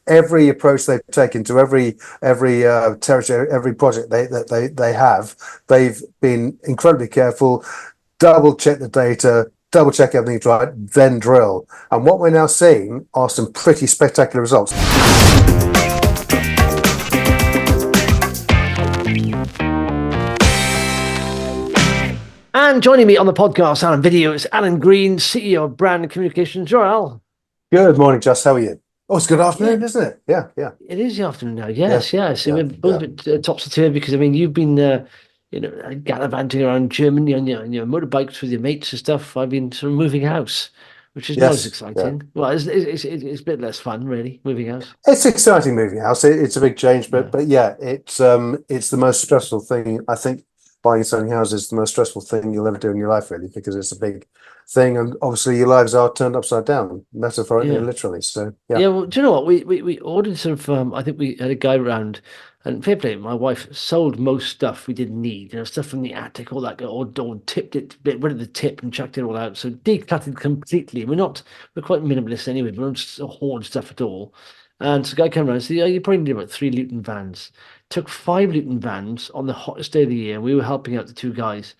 every approach they've taken to every territory, every project they have, they've been incredibly careful, double check the data, double check everything's right, then drill. And what we're now seeing are some pretty spectacular results. And joining me on the podcast and on video is Alan Green, CEO of Brand and Communications. Joel. Good morning, Just. How are you? Oh, it's good afternoon, isn't it? Yeah. It is the afternoon now. Yes. We're both a bit topsy-turvy because, I mean, you've been, gallivanting around Germany on your motorbikes with your mates and stuff. I've been sort of moving house, which is not as exciting. Yeah. Well, it's a bit less fun, really, moving house. It's exciting moving house. It's a big change, but it's the most stressful thing, I think. Buying and selling houses is the most stressful thing you'll ever do in your life, really, because it's a big thing, and obviously your lives are turned upside down, metaphorically and literally. So well, do you know what we ordered sort of? I think we had a guy around, and fair play, my wife sold most stuff we didn't need, stuff from the attic, all that, or tipped it, rid of the tip and chucked it all out. So decluttered completely. We're quite minimalist anyway, but we don't hoard stuff at all. And so the guy came around and said, you probably need about 3 Luton vans. Took 5 Luton vans on the hottest day of the year. We were helping out the 2 guys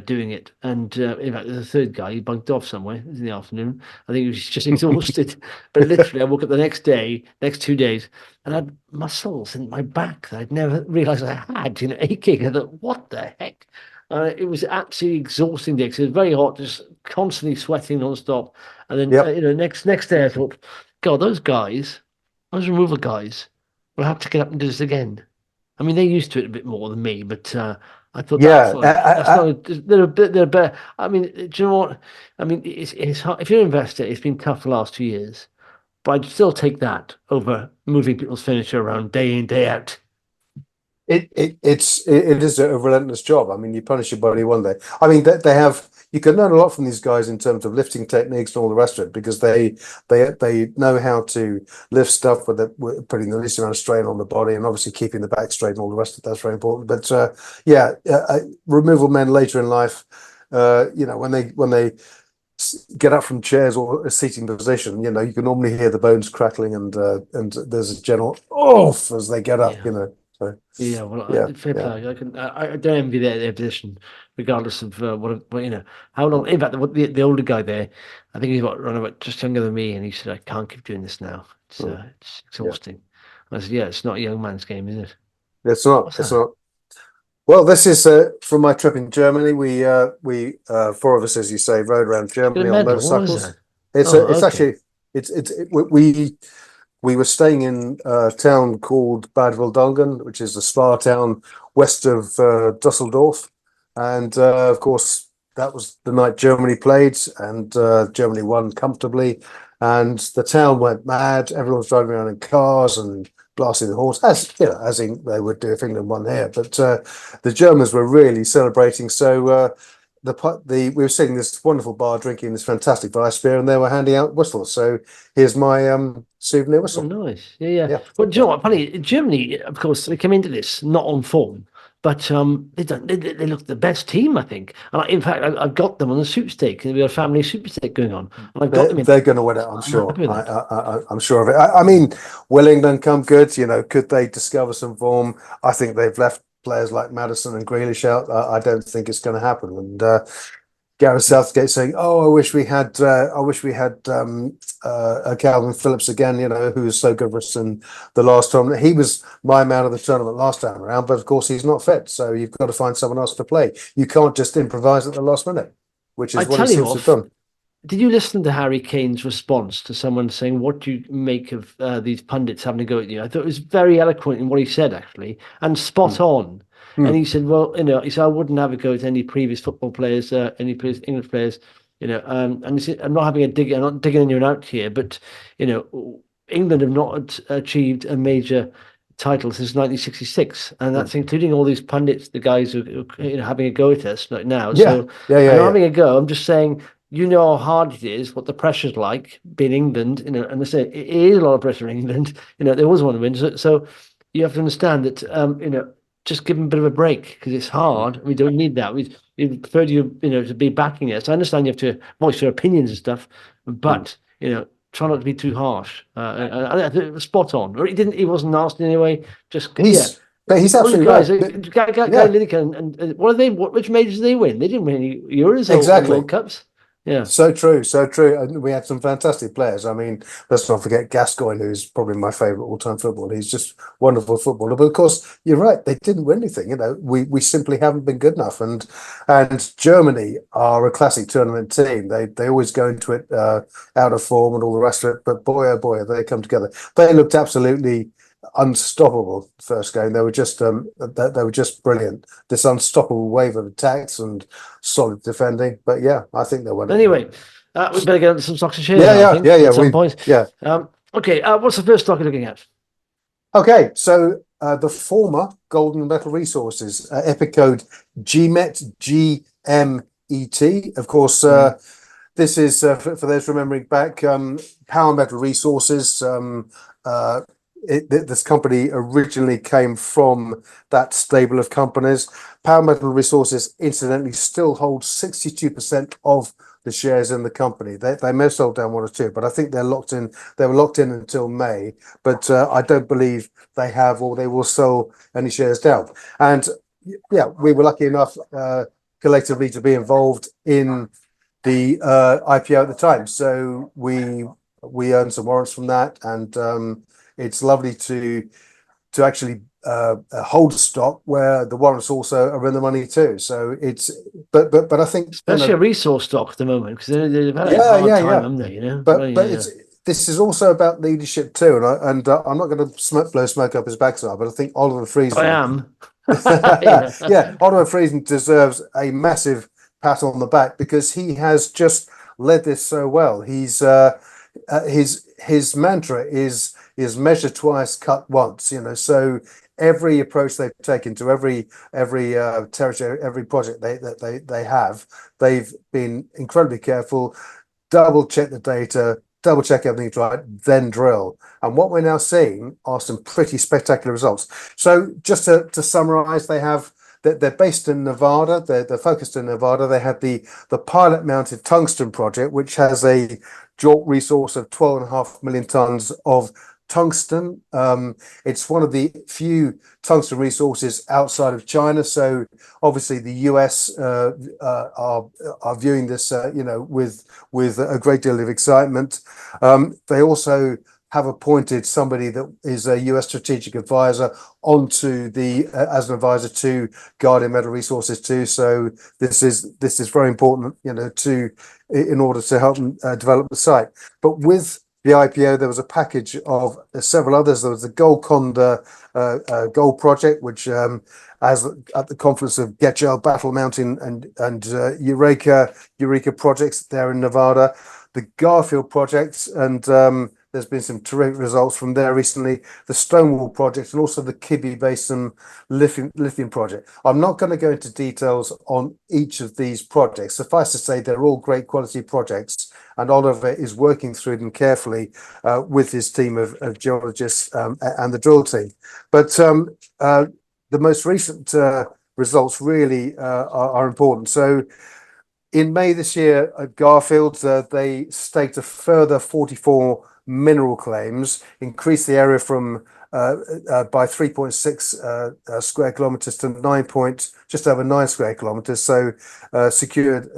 doing it. And in fact, the 3rd guy, he bunked off somewhere in the afternoon. I think he was just exhausted. But literally, I woke up the next 2 days, and I had muscles in my back that I'd never realised I had, aching. I thought, what the heck? It was absolutely exhausting day because it was very hot, just constantly sweating non-stop. And then, next day, I thought, God, those removal guys will have to get up and do this again. I mean, they're used to it a bit more than me, but I thought they're better. I mean, do you know what? I mean, it's hard. If you're an investor, it's been tough the last 2 years, but I'd still take that over moving people's furniture around day in, day out. It is a relentless job. I mean, you punish your body one day. I mean, you can learn a lot from these guys in terms of lifting techniques and all the rest of it, because they know how to lift stuff with putting the least amount of strain on the body, and obviously keeping the back straight and all the rest of it. That's very important. But removal men later in life, when they get up from chairs or a seating position, you can normally hear the bones crackling, and there's a general oof as they get up. So, fair play. I don't envy their position, regardless of how long. In fact, the older guy there, I think he's about just younger than me, and he said, "I can't keep doing this now. It's exhausting." I said, "Yeah, it's not a young man's game, is it?" It's not. It's not. Well, this is from my trip in Germany. We 4 of us, as you say, rode around Germany on motorcycles. We were staying in a town called Bad Wildungen, which is a spa town west of Dusseldorf. And of course, that was the night Germany played, and Germany won comfortably. And the town went mad. Everyone was driving around in cars and blasting the horns, as they would do if England won here. But the Germans were really celebrating. So we were sitting in this wonderful bar drinking this fantastic Weiss beer, and they were handing out whistles. So here's my souvenir whistle. Oh, nice. Yeah. Well, do you know what? Funny, Germany, of course, they came into this not on form, but they look the best team, I think. And in fact, I've got them on the soup steak, and we have a family soup steak going on. And I've got them. They're going to win it, I'm sure. I'm sure of it. I mean, will England come good? Could they discover some form? I think they've left players like Maddison and Grealish out. I don't think it's going to happen. And Gareth Southgate saying, "Oh, I wish we had Calvin Phillips again. Who was so good for us in the last tournament. He was my man of the tournament last time around, but of course he's not fit. So you've got to find someone else to play. You can't just improvise at the last minute, which is what he seems to have done." Did you listen to Harry Kane's response to someone saying, "What do you make of these pundits having to go at you?" I thought it was very eloquent in what he said, actually, and spot on. And he said, "Well, he said I wouldn't have a go at any previous football players, any previous English players, and he said, I'm not digging anyone out here, but England have not achieved a major title since 1966, and that's including all these pundits, the guys who having a go at us like now. Having a go. I'm just saying." How hard it is, what the pressure's like being England, and I say it is a lot of pressure in England. They always want to win. So you have to understand that, just give them a bit of a break because it's hard. We don't need that. We prefer you, to be backing us. I understand you have to voice your opinions and stuff, but try not to be too harsh. And I think it was spot on. Or he wasn't nasty anyway. Just yeah. He's All these absolutely guys, right. Guy Lineker and what are they? Which majors did they win? They didn't win any Euros or Exactly. World Cups. Yeah. So true, so true. And we had some fantastic players. I mean, let's not forget Gascoigne, who's probably my favourite all-time footballer. He's just wonderful footballer. But of course, you're right. They didn't win anything. You know, we simply haven't been good enough. And Germany are a classic tournament team. They always go into it out of form and all the rest of it. But boy, oh boy, they come together. They looked absolutely unstoppable first game. They were just they were just brilliant. This unstoppable wave of attacks and solid defending. But yeah, I think they won it. Anyway, we better get into some stocks and shares. Yeah, I think, yeah. at some point. Yeah. Okay. What's the first stock you're looking at? Okay, so the former Golden Metal Resources, epic code GMET, GMET. Of course, this is for those remembering back. Power Metal Resources. This company originally came from that stable of companies. Power Metal Resources, incidentally, still holds 62% of the shares in the company. They may have sold down one or two, but I think they're locked in. They were locked in until May, but I don't believe they have or they will sell any shares down. And yeah, we were lucky enough collectively to be involved in the IPO at the time. So we earned some warrants from that, and it's lovely to actually hold stock where the warrants also are in the money too. So it's but I think especially a resource stock at the moment, because they've had a hard time, haven't they? You know, but it's this is also about leadership too, and I'm not going to blow smoke up his backside, but I think Oliver Friesen. I am. Yeah, Oliver Friesen deserves a massive pat on the back because he has just led this so well. He's his mantra is measure twice, cut once. You know, so every approach they've taken to every territory, every project they have, they've been incredibly careful, double check the data, double check everything's right, then drill. And what we're now seeing are some pretty spectacular results. So just to summarize, they're based in Nevada. They're focused in Nevada. They have the pilot mounted tungsten project, which has a JORC resource of 12.5 million tons of tungsten. It's one of the few tungsten resources outside of China. So obviously the US are viewing this, with a great deal of excitement. They also have appointed somebody that is a US strategic advisor onto the as an advisor to Guardian Metal Resources too. So this is very important, in order to help them develop the site. But with the IPO, there was a package of several others. There was the Golconda gold project, which as at the confluence of Getchell, Battle Mountain, and Eureka projects there in Nevada. The Garfield projects, and there's been some terrific results from there recently. The Stonewall project and also the Kibbe Basin lithium project. I'm not going to go into details on each of these projects. Suffice to say, they're all great quality projects, and Oliver is working through them carefully with his team of geologists and the drill team. But the most recent results really are important. So in May this year at Garfield, they staked a further 44 mineral claims, increased the area from by 3.6 square kilometers to just over 9 square kilometers. So secured,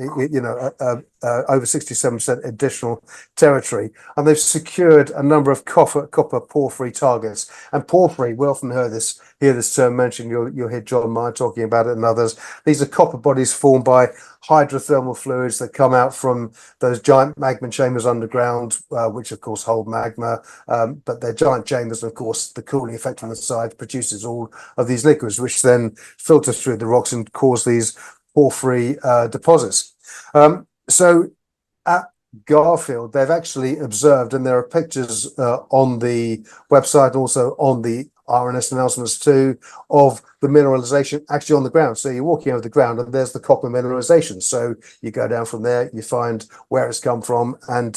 over 67% additional territory, and they've secured a number of copper porphyry targets. And porphyry, we often hear this term mentioned. You'll hear John Meyer talking about it and others. These are copper bodies formed by hydrothermal fluids that come out from those giant magma chambers underground, which of course hold magma, but they're giant chambers, and of course the cooling effect on the side produces all of these liquids, which then filter through the rocks and cause these porphyry deposits. So at Garfield, they've actually observed, and there are pictures on the website and also on the RNS announcements too, of the mineralization actually on the ground. So you're walking over the ground and there's the copper mineralization. So you go down from there, you find where it's come from, and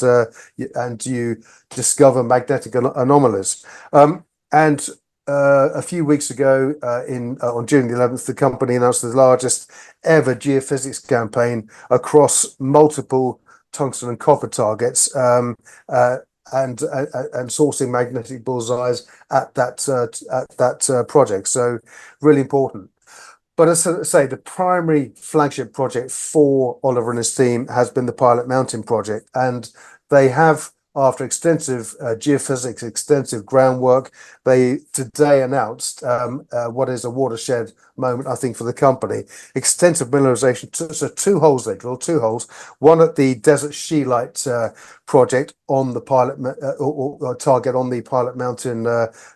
you discover magnetic anomalies. And a few weeks ago, on June the 11th, the company announced the largest ever geophysics campaign across multiple tungsten and copper targets, and sourcing magnetic bullseyes at that project. So really important. But as I say, the primary flagship project for Oliver and his team has been the Pilot Mountain project, and they have, after extensive geophysics, extensive groundwork, they today announced what is a watershed moment, I think, for the company. Extensive mineralization. So two holes they drilled, two holes. One at the Desert Scheelite project on the or target on the Pilot Mountain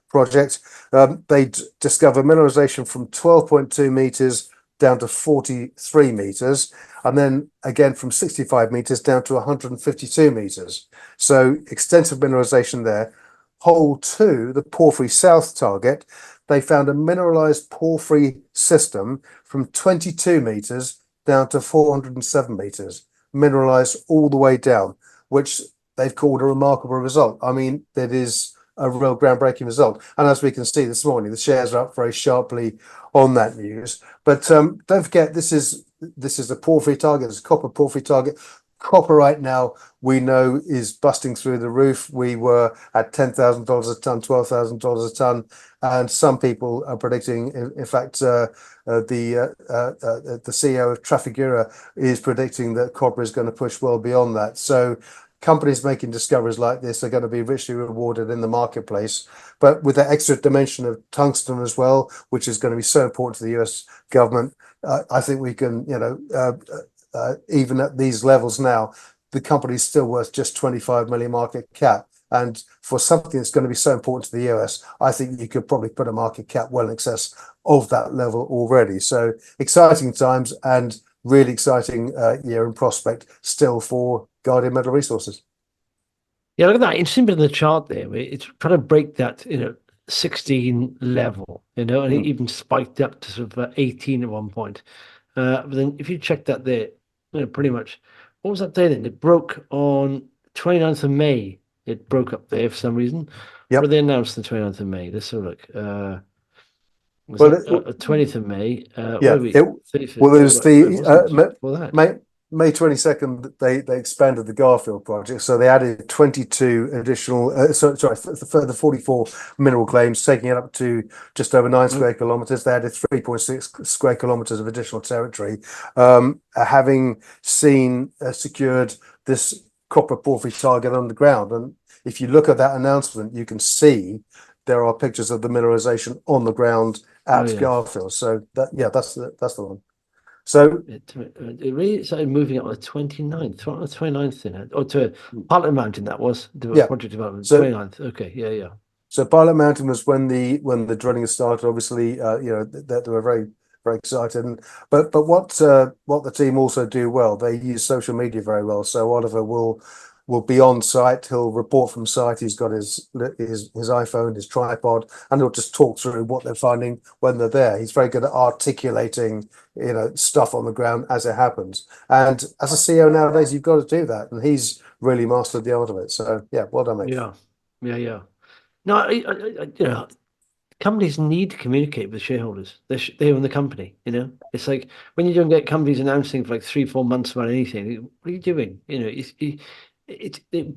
project. They discover mineralization from 12.2 meters down to 43 meters, and then again from 65 meters down to 152 meters. So extensive mineralization there. Hole 2, the Porphyry South target, they found a mineralized porphyry system from 22 meters down to 407 meters, mineralized all the way down, which they've called a remarkable result. I mean, that is a real groundbreaking result. And as we can see this morning, the shares are up very sharply on that news. But don't forget, this is a porphyry target. It's a copper porphyry target. Copper right now, we know, is busting through the roof. We were at $10,000 a ton, $12,000 a ton, and some people are predicting, in fact, the CEO of Trafigura is predicting that copper is going to push well beyond that. So companies making discoveries like this are going to be richly rewarded in the marketplace. But with that extra dimension of tungsten as well, which is going to be so important to the US government, I think we can, even at these levels now, the company's still worth just 25 million market cap. And for something that's going to be so important to the US, I think you could probably put a market cap well in excess of that level already. So exciting times, and really exciting year in prospect still for Guardian Metal Resources. Yeah, look at that. Interesting bit in the chart there. It's trying to break that, 16 level, and it even spiked up to sort of 18 at one point. But then if you check that there, pretty much, what was that day then? It broke on 29th of May. It broke up there for some reason. Yep. What did they announce the 29th of May? Let's have a look. Was Well, it 20th of May? Yeah, Where it was the May 22nd. They expanded the Garfield project, so they added 22 additional. For the 44 mineral claims, taking it up to just over 9 square kilometers. They added 3.6 square kilometers of additional territory, having secured this copper porphyry target underground. And if you look at that announcement, you can see there are pictures of the mineralization on the ground at Garfield. So that's the one. So it really started moving up on the 29th, on the 29th then, or to Pilot Mountain. That was the project development. 29th. Okay, yeah. So Pilot Mountain was when the drilling started. Obviously, they were very excited. But what the team also do well, they use social media very well. So Oliver will be on site. He'll report from site. He's got his iPhone, his tripod, and he'll just talk through what they're finding when they're there. He's very good at articulating, stuff on the ground as it happens. And as a CEO nowadays, you've got to do that, and he's really mastered the art of it. So yeah, well done, mate. Yeah. No, companies need to communicate with shareholders. They own the company. It's like when you don't get companies announcing for like 3-4 months about anything. What are you doing?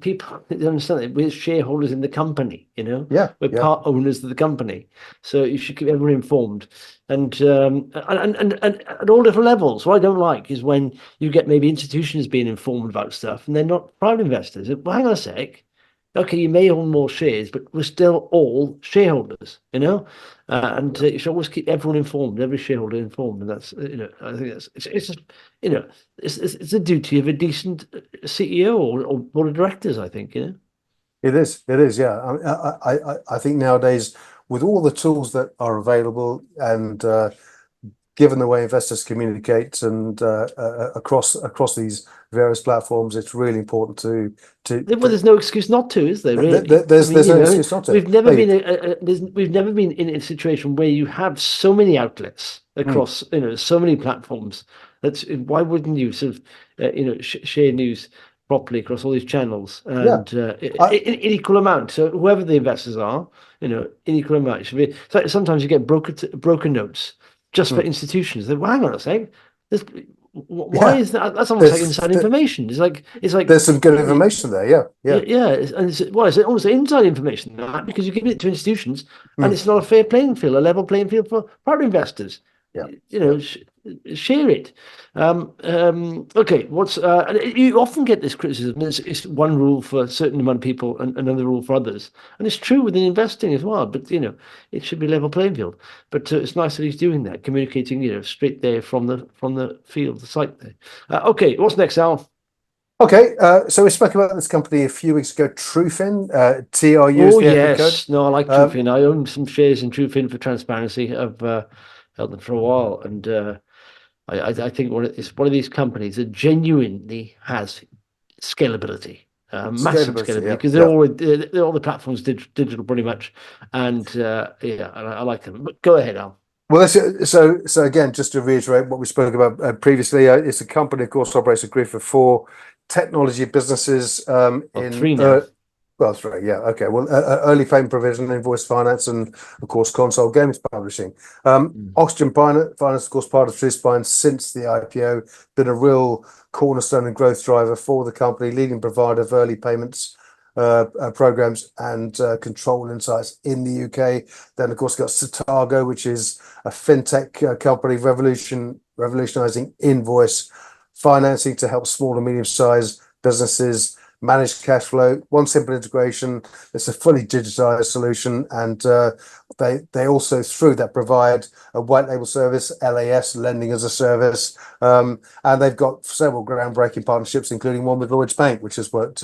People don't understand that we're shareholders in the company. We're part owners of the company, so you should keep everyone informed, and at all different levels. What I don't like is when you get maybe institutions being informed about stuff and they're not private investors. Well, hang on a sec. Okay, you may own more shares, but we're still all shareholders, and you should always keep everyone informed, every shareholder informed, and that's, I think it's just, it's a duty of a decent CEO or board of directors, I think, It is, yeah. I think nowadays, with all the tools that are available, and given the way investors communicate and across these various platforms, it's really important to. Well, there's no excuse not to, is there? Really, there's no excuse not to. We've never been in a situation where you have so many outlets across, so many platforms. Why wouldn't you sort of, share news properly across all these channels and in equal amount? So whoever the investors are, in equal amount. Should be. So sometimes you get broker notes just for institutions. Well, hang on a sec. Why Yeah, is that? That's almost like there's inside information. It's like there's some good information there. Yeah, yeah. yeah, and it's almost inside information that because you give it to institutions and Mm, it's not a fair playing field, a level playing field for private investors. yeah, You yeah. know, share it. Okay, and you often get this criticism. It's one rule for a certain amount of people and another rule for others, and it's true within investing as well. But it should be level playing field. But it's nice that he's doing that, communicating straight there from the field, the site there. Okay, what's next, Al? Okay, so we spoke about this company a few weeks ago, Trufin, TRU is Oh the FA code. yes, no, I like Um, Trufin. I own some shares in Trufin for transparency. I've held them for a while, and I think it's one of these companies that genuinely has scalability, massive Scalability, scalability, yeah, because yeah. they're all the platforms digital pretty much, and yeah, I like them. But go ahead, Al. Well, so again, just to reiterate what we spoke about previously, it's a company, of course, operates a group of four technology businesses Well, in three now. well, that's right, yeah, okay. Well, early payment provision, invoice finance, and of course, console games publishing. Mm. Oxygen Finance, of course, part of Truspine since the IPO, been a real cornerstone and growth driver for the company, leading provider of early payments programs and control insights in the UK. Then, of course, got Satago, which is a fintech company revolutionizing invoice financing to help small and medium-sized businesses manage cash flow. One simple integration. It's a fully digitized solution, and they also through that provide a white label service, LAS, lending as a service, and they've got several groundbreaking partnerships, including one with Lloyds Bank, which has worked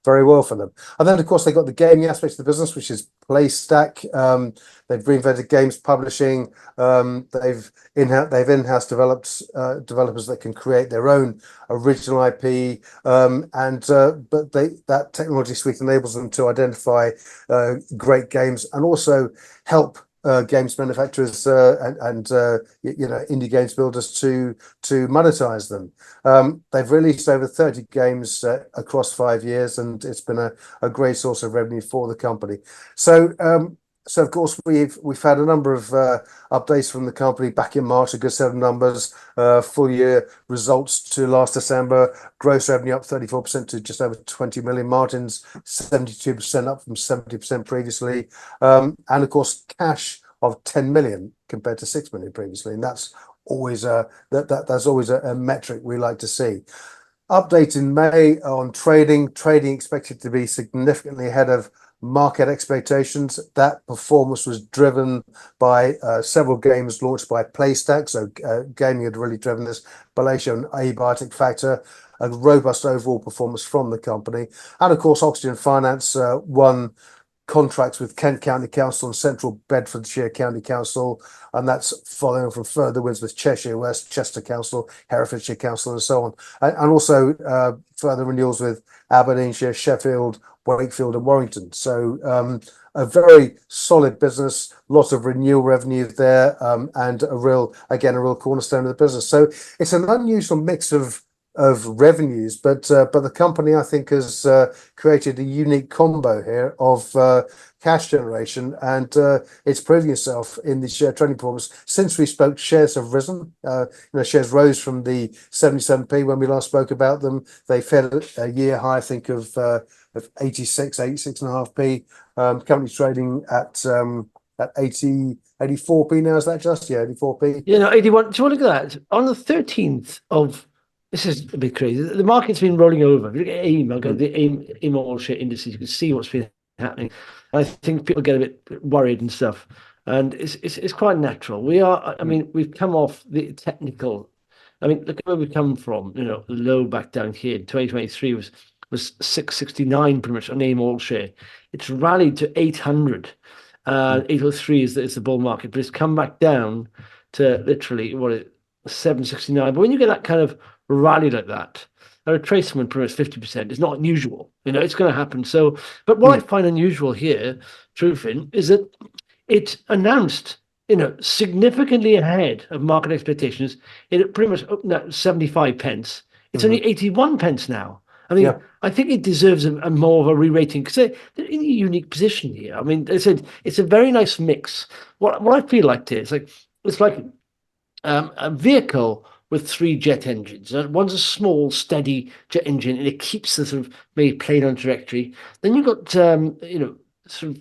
very well for them. And then, of course, they've got the gaming aspect of the business, which is PlayStack. They've reinvented games publishing. They've in-house developed developers that can create their own original IP, and but that technology suite enables them to identify great games and also help games manufacturers and indie games builders to monetize them. They've released over 30 games across 5 years, and it's been a great source of revenue for the company. So of course we've had a number of updates from the company back in March, a good set of numbers, full year results to last December, gross revenue up 34% to just over 20 million, margins 72% up from 70% previously, and of course cash of 10 million compared to 6 million previously, and that's always that's always a metric we like to see. Update in May on trading. Trading expected to be significantly ahead of market expectations. That performance was driven by several games launched by PlayStack. So gaming had really driven this. Balatia and Abiotic Factor, a robust overall performance from the company. And of course, Oxygen Finance won contracts with Kent County Council and Central Bedfordshire County Council, and that's following from further wins with Cheshire West, Chester Council, Herefordshire Council, and so on, and also further renewals with Aberdeenshire, Sheffield, Wakefield, and Warrington. So a very solid business, lots of renewal revenue there, and a real cornerstone of the business. So it's an unusual mix of revenues, but the company I think has created a unique combo here of cash generation, and it's proving itself in the share trading performance. Since we spoke, shares have risen. Shares rose from the 77p when we last spoke about them. They've hit a year high, I think, of 86.5p. Company's trading at 84p now. Is that just? Yeah, 84p. 81. Do you want to look at that? On the 13th of this is a bit crazy. The market's been rolling over. If you look at AIM, I'll go the AIM all share indices, you can see what's been happening. I think people get a bit worried and stuff. And it's quite natural. I mean, we've come off the technical. I mean, look at where we've come from. The low back down here in 2023 was 669 pretty much on AIM all share. It's rallied to 800. 803 is the bull market, but it's come back down to literally 769. But when you get that kind of rally like that, a retracement pretty much 50% is not unusual. It's going to happen. So, but what I find unusual here, Trufin, is that it announced, significantly ahead of market expectations. It pretty much opened at 75 pence. It's only 81 pence now. I mean, I think it deserves a more of a re-rating because they're in a unique position here. I mean, it's a very nice mix. What I feel like it's like a vehicle with three jet engines. One's a small, steady jet engine, and it keeps the sort of maybe plane on trajectory. Then you've got sort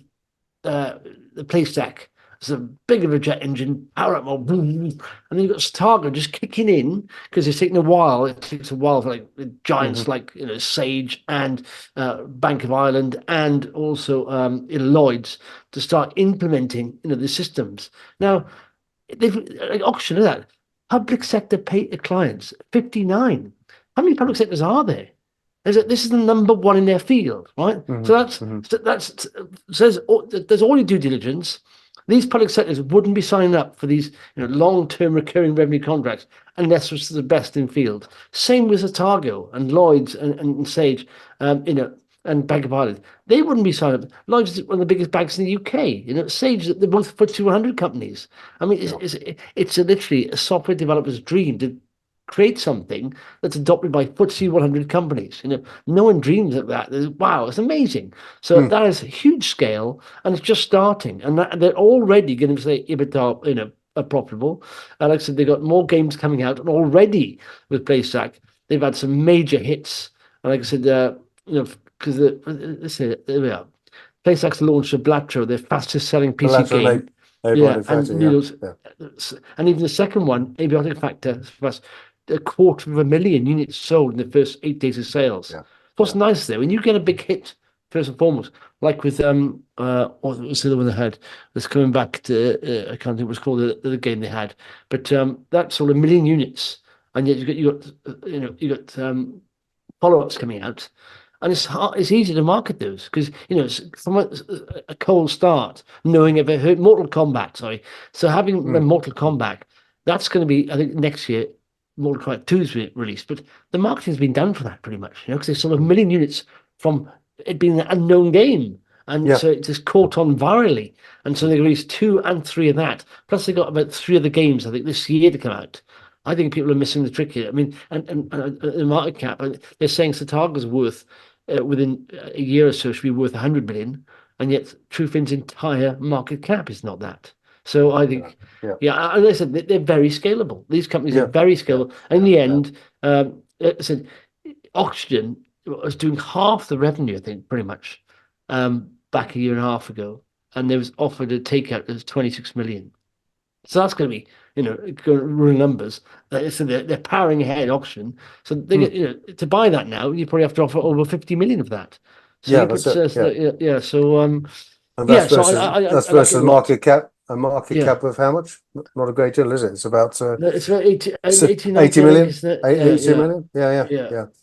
of the play stack. It's a big of a jet engine, power up more, boom, and then you've got Stargo just kicking in because it's taking a while. It takes a while for like giants like Sage and Bank of Ireland and also Lloyd's to start implementing the systems. Now they've like auction of that public sector pay clients 59. How many public sectors are there? This is the number one in their field, right? So that's says there's all your due diligence. These public sectors wouldn't be signing up for these long-term recurring revenue contracts unless it was the best in field. Same with Otago and Lloyd's and Sage, and Bank of Ireland. They wouldn't be signing up. Lloyd's is one of the biggest banks in the UK. Sage, they're both FTSE 100 companies. I mean, it's literally a software developer's dream to create something that's adopted by FTSE 100 companies. No one dreams of that. Wow, it's amazing. So that is huge scale, and it's just starting. And they're already going to say EBITDA, are profitable. And like I said, they've got more games coming out, and already with PlayStack, they've had some major hits. And like I said, because let's say there we are. PlayStack's launched a Blatro, their fastest selling PC game. And even the second one, Abiotic Factor, was 250,000 units sold in the first 8 days of sales. What's nice though, when you get a big hit, first and foremost, like with what was the other one they had? That's coming back to I can't think what it's called the game they had, but that sold 1 million units, and yet you got follow-ups coming out. And it's easy to market those because it's from a cold start, knowing if I heard Mortal Kombat, sorry. So having Mortal Kombat, that's going to be, I think, next year. Mortal Kombat 2 is released, but the marketing's been done for that pretty much, because they sold 1 million units from it being an unknown game, and so it just caught on virally, and so they released 2 and 3 of that. Plus, they got about 3 other games I think this year to come out. I think people are missing the trick here. I mean, and the market cap, they're saying Sataga's worth within a year or so should be worth 100 million, and yet Trufin's entire market cap is not that. So I think, and I said they're very scalable. These companies are very scalable. And in the end, I said Oxygen was doing half the revenue, I think, pretty much, back a year and a half ago, and they was offered a takeout that was 26 million. So that's going to be, real numbers. So they're powering ahead auction. So they get, to buy that now, you probably have to offer over 50 million of that. So that's it. So and that's versus, that's versus like market cap. A market cap of how much? Not a great deal, is it? It's about it's about 80 million. isn't it? 80 million.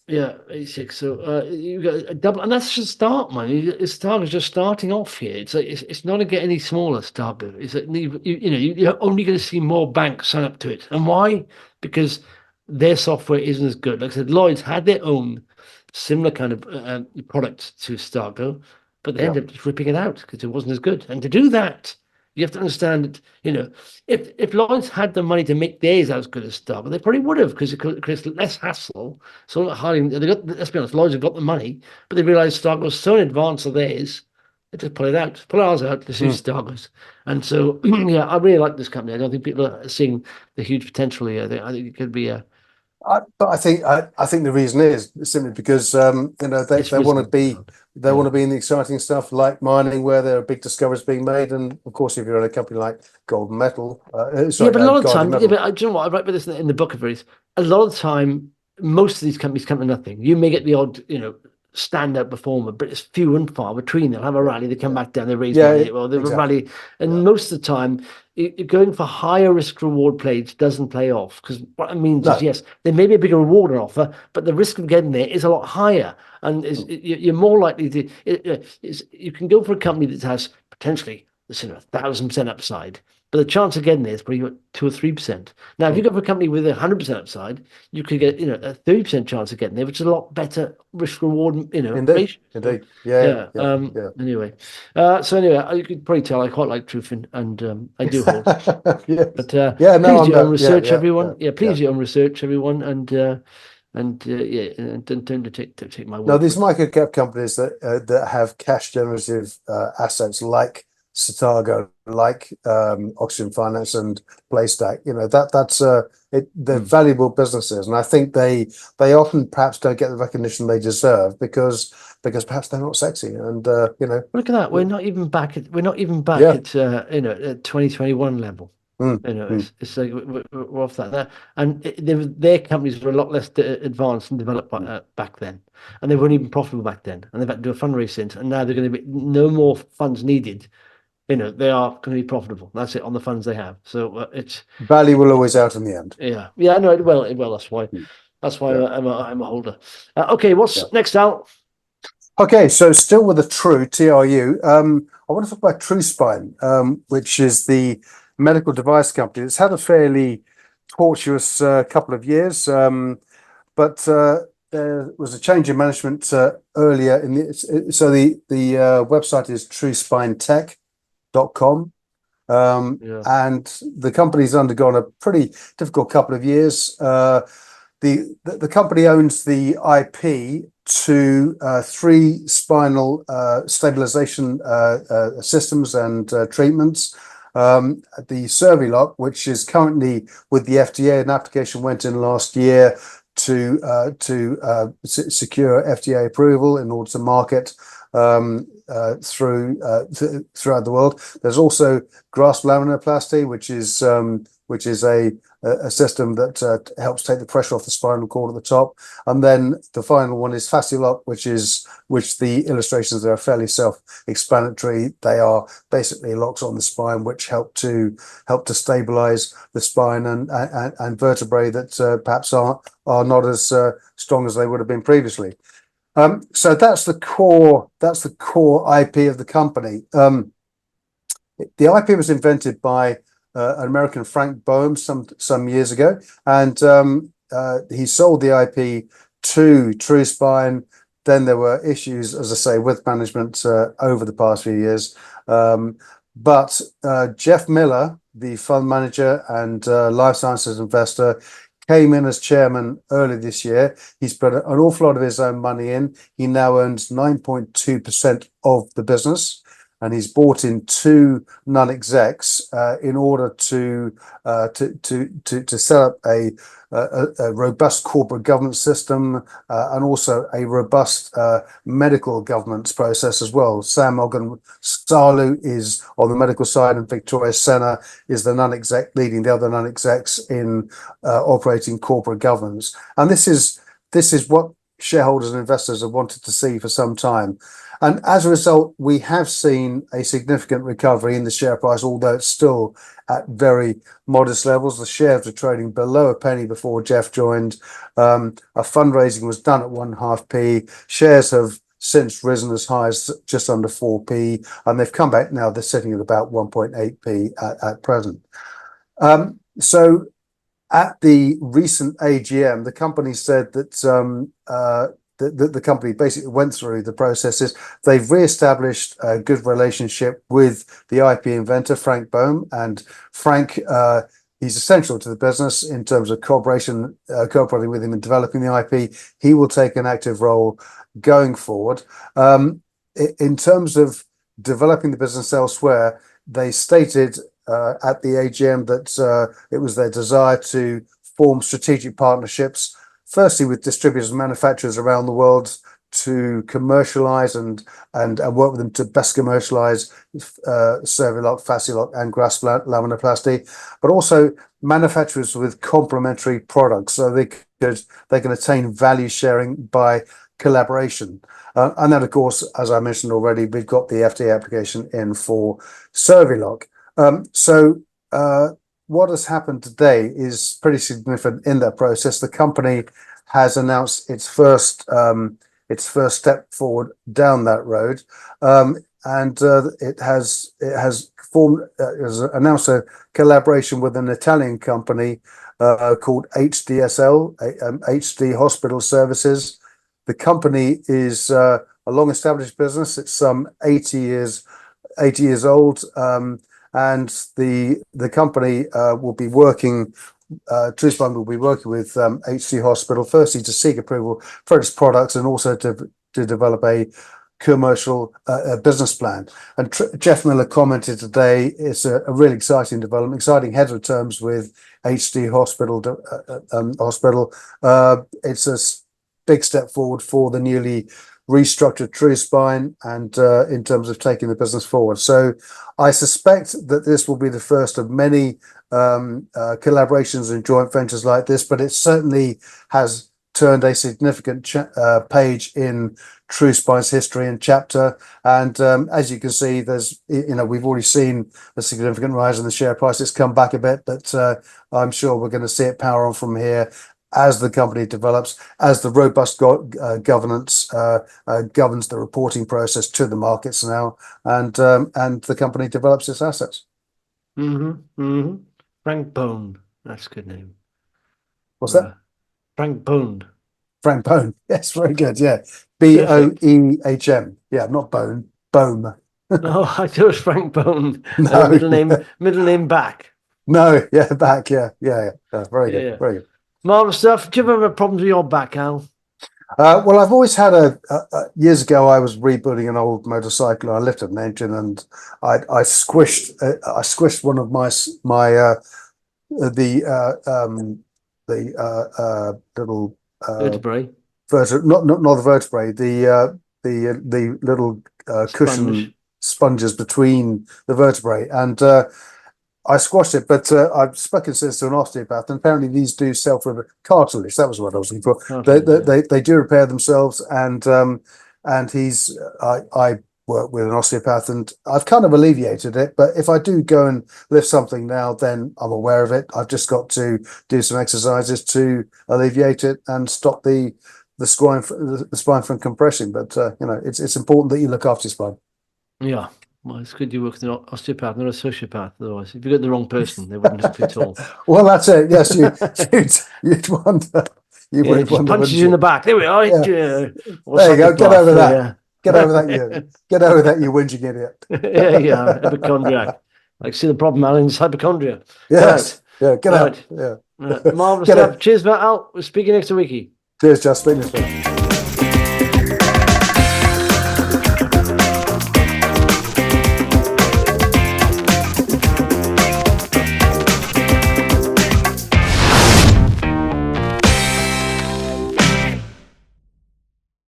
Yeah. 86. So you got a double, and that's just start, man. Starga's just starting off here. It's not going to get any smaller. Starga. It's you're only going to see more banks sign up to it. And why? Because their software isn't as good. Like I said, Lloyd's had their own similar kind of product to Stargo, but they ended up just ripping it out because it wasn't as good. And to do that, you have to understand that, if Lloyd's had the money to make theirs as good as Stargo, they probably would have, because it creates less hassle. So let's be honest, Lloyd's have got the money, but they realized Stargo was so in advance of theirs, they just pull ours out to suit Stargo's. And so, I really like this company. I don't think people are seeing the huge potential here. I think it could be a. But I think the reason is simply because they want to be in the exciting stuff like mining, where there are big discoveries being made, and of course if you're in a company like Gold Metal, but a lot of the time, do you know what I write about this in the book of Release? A lot of the time, most of these companies come to nothing. You may get the odd standout performer, but it's few and far between. They'll have a rally, they come back down, they raise money, or they have a rally, and most of the time, going for higher risk reward plays doesn't play off, because what it means is, yes, there may be a bigger reward on offer, but the risk of getting there is a lot higher, and you're more likely to. You can go for a company that has potentially 1,000% upside, but the chance of getting there is probably 2 or 3%. Now, if you go for a company with 100% upside, you could get a 30% chance of getting there, which is a lot better risk reward. Indeed. Yeah. Anyway, you could probably tell I quite like Trufin, and I do hold. Yes. But please do your own research, everyone. Please do your own research, everyone, and don't take my word. No, these microcap companies that have cash generative assets like Citago, like Oxygen Finance and Playstack. They're valuable businesses, and I think they often perhaps don't get the recognition they deserve because perhaps they're not sexy. And Look at that. We're not even back yeah. at 2021 level. Mm, mm. It's like we're off that there, and their companies were a lot less advanced and developed back then, and they weren't even profitable back then, and they've had to do a fundraise since, and now they're going to be no more funds needed. They are going to be profitable. That's it on the funds they have. So it's Value will always out in the end. yeah. I know it well. That's why. Mm. That's why Yeah, I'm a holder. Okay, yeah. what's next, Al? Okay, so still with the TRU, I want to talk about Truspine, which is the medical device company. It's had a fairly tortuous couple of years, but there was a change in management earlier in the website is truspinetech.com. Yeah, And the company's undergone a pretty difficult couple of years. The company owns the IP to three spinal stabilization systems and treatments. The Servilock, which is currently with the FDA, an application went in last year to secure FDA approval in order to market throughout the world. There's also grasp laminoplasty, which is a system that helps take the pressure off the spinal cord at the top. And then the final one is Fasciolock, which the illustrations are fairly self-explanatory. They are basically locks on the spine which help to stabilize the spine and vertebrae that perhaps are not as strong as they would have been previously. So that's the core IP of the company. The IP was invented by an American, Frank Boehm, some years ago, and he sold the IP to Truspine. Then there were issues, as I say, with management over the past few years. But Jeff Miller, the fund manager and life sciences investor, came in as chairman early this year. He's put an awful lot of his own money in. He now owns 9.2% of the business, and he's brought in two non-execs in order to set up a robust corporate governance system and also a robust medical governance process as well. Sam Ogden-Salu is on the medical side, and Victoria Senna is the non-exec leading the other non-execs in operating corporate governance. And this is what shareholders and investors have wanted to see for some time. And as a result, we have seen a significant recovery in the share price, although it's still at very modest levels. The shares are trading below a penny before Jeff joined. A fundraising was done at 1.5p. Shares have since risen as high as just under 4p, and they've come back now. They're sitting at about 1.8p at present. So at the recent AGM, the company said that the company basically went through the processes. They've re-established a good relationship with the IP inventor, Frank Boehm, and Frank, he's essential to the business in terms of cooperating with him in developing the IP. He will take an active role going forward. In terms of developing the business elsewhere, they stated at the AGM that it was their desire to form strategic partnerships, firstly with distributors and manufacturers around the world to commercialize and work with them to best commercialize Servilock, Fasciolock, and grasp laminoplasty, but also manufacturers with complementary products so they can attain value sharing by collaboration. And then, of course, as I mentioned already, we've got the FDA application in for Servilock. So what has happened today is pretty significant in that process. The company has announced its first step forward down that road, and it has announced a collaboration with an Italian company called HDSL, HD Hospital Services. The company is a long-established business. It's some 80 years old. And the company will be working, Truspine will be working with HD Hospital, firstly to seek approval for its products and also to develop a commercial business plan. And Jeff Miller commented today, it's a really exciting development, exciting head of terms with HD Hospital. It's a big step forward for the newly restructured Truspine and in terms of taking the business forward. So I suspect that this will be the first of many collaborations and joint ventures like this, but it certainly has turned a significant page in Truspine's history and chapter. And as you can see, there's, we've already seen a significant rise in the share price. It's come back a bit, but I'm sure we're going to see it power on from here as the company develops, as the robust governance governs the reporting process to the markets now, and the company develops its assets. Frank Bone, that's a good name. What's that? Frank Bone. Frank Bone. Yes, very good. Yeah, Boehm. Yeah, not Bone. Boehm. No, I thought it was Frank Bone. No. Middle name back. No, yeah, back. Yeah. Very good. Yeah. Very good. Marvelous stuff. Do you ever have problems with your back, Al? Well, I've always had years ago, I was rebuilding an old motorcycle. I lifted an engine and I squished one of my little vertebrae. Not the vertebrae, the little cushion sponges between the vertebrae, and I squashed it, but I've spoken since to an osteopath, and apparently these do cartilage. That was what I was looking for. They do repair themselves, and I work with an osteopath, and I've kind of alleviated it. But if I do go and lift something now, then I'm aware of it. I've just got to do some exercises to alleviate it and stop the spine from compressing. But it's important that you look after your spine. Yeah. Well, it's good you work with an osteopath, not a sociopath. Otherwise, if you got the wrong person, they wouldn't help you at all. Well, that's it. Yes, you'd wonder. Just punches you in the back. There we are. Yeah. There you go. Get over that. Yeah. Get over that. Get over that. You whinging idiot. yeah. Hypochondriac. I see the problem, Alan. It's hypochondria. Yes. Right. Yeah. Get out. Yeah. Marvelous stuff. Cheers, Matt. Al. We'll speak next week. Cheers, Justin.